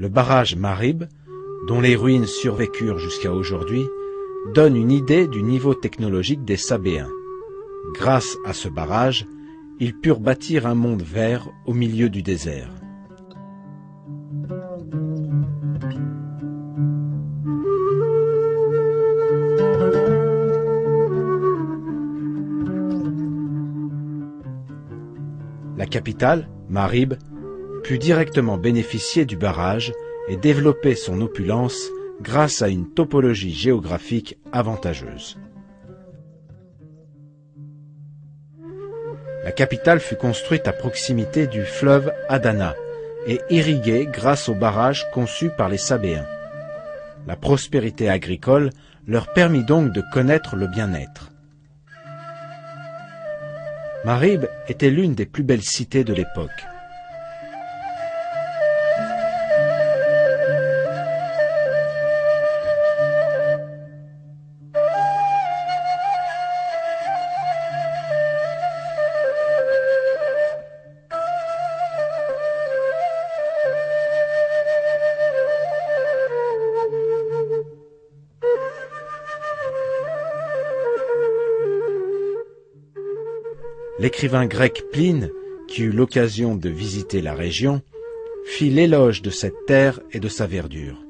Le barrage Marib, dont les ruines survécurent jusqu'à aujourd'hui, donne une idée du niveau technologique des Sabéens. Grâce à ce barrage, ils purent bâtir un monde vert au milieu du désert. La capitale, Marib, put directement bénéficier du barrage et développer son opulence grâce à une topologie géographique avantageuse. La capitale fut construite à proximité du fleuve Adana et irriguée grâce au barrage conçu par les Sabéens. La prospérité agricole leur permit donc de connaître le bien-être. Marib était l'une des plus belles cités de l'époque. L'écrivain grec Pline, qui eut l'occasion de visiter la région, fit l'éloge de cette terre et de sa verdure.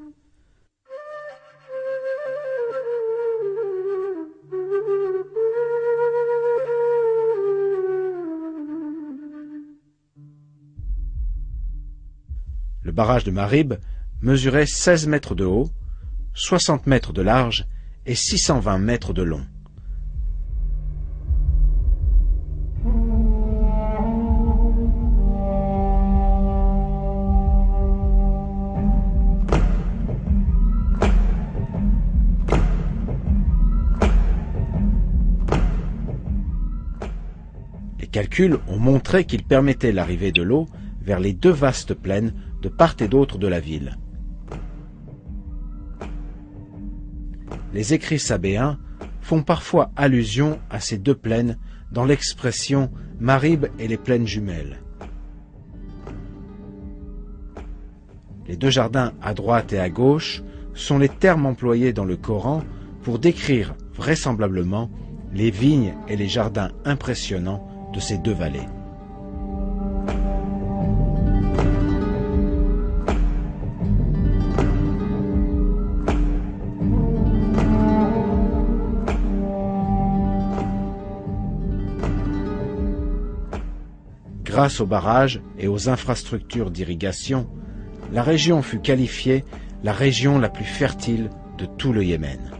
Le barrage de Marib mesurait 16 mètres de haut, 60 mètres de large et 620 mètres de long. Les calculs ont montré qu'il permettait l'arrivée de l'eau vers les deux vastes plaines de part et d'autre de la ville. Les écrits sabéens font parfois allusion à ces deux plaines dans l'expression « Marib et les plaines jumelles ». Les deux jardins à droite et à gauche sont les termes employés dans le Coran pour décrire vraisemblablement les vignes et les jardins impressionnants de ces deux vallées. Grâce aux barrages et aux infrastructures d'irrigation, la région fut qualifiée la région la plus fertile de tout le Yémen.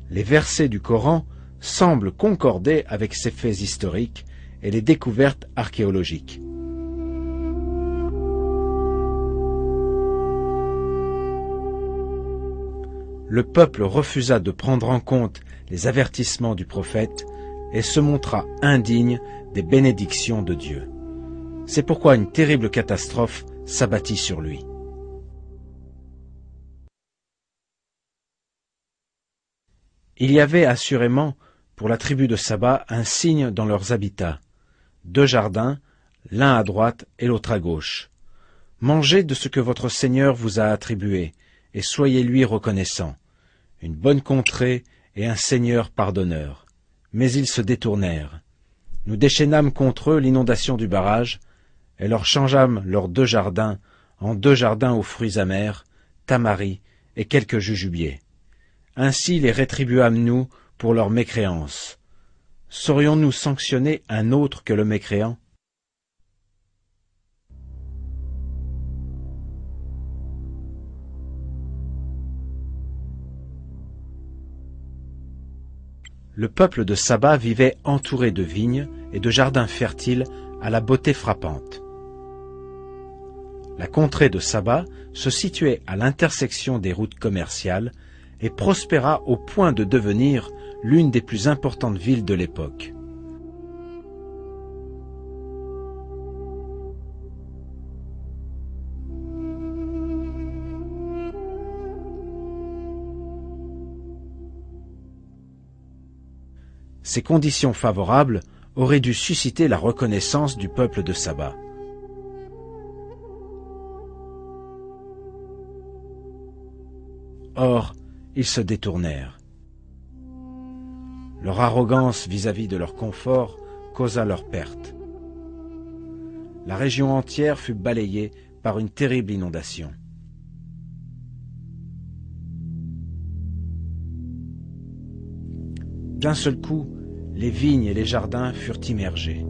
Les versets du Coran semblent concorder avec ces faits historiques et les découvertes archéologiques. Le peuple refusa de prendre en compte les avertissements du prophète et se montra indigne des bénédictions de Dieu. C'est pourquoi une terrible catastrophe s'abattit sur lui. Il y avait assurément pour la tribu de Saba un signe dans leurs habitats, deux jardins, l'un à droite et l'autre à gauche. Mangez de ce que votre Seigneur vous a attribué, et soyez-lui reconnaissant. Une bonne contrée et un Seigneur pardonneur. Mais ils se détournèrent. Nous déchaînâmes contre eux l'inondation du barrage, et leur changeâmes leurs deux jardins en deux jardins aux fruits amers, tamaris et quelques jujubiers. Ainsi les rétribuâmes-nous pour leur mécréance. Saurions-nous sanctionner un autre que le mécréant? Le peuple de Saba vivait entouré de vignes et de jardins fertiles à la beauté frappante. La contrée de Saba se situait à l'intersection des routes commerciales et prospéra au point de devenir l'une des plus importantes villes de l'époque. Ces conditions favorables auraient dû susciter la reconnaissance du peuple de Saba. Or, ils se détournèrent. Leur arrogance vis-à-vis de leur confort causa leur perte. La région entière fut balayée par une terrible inondation. D'un seul coup, les vignes et les jardins furent immergés.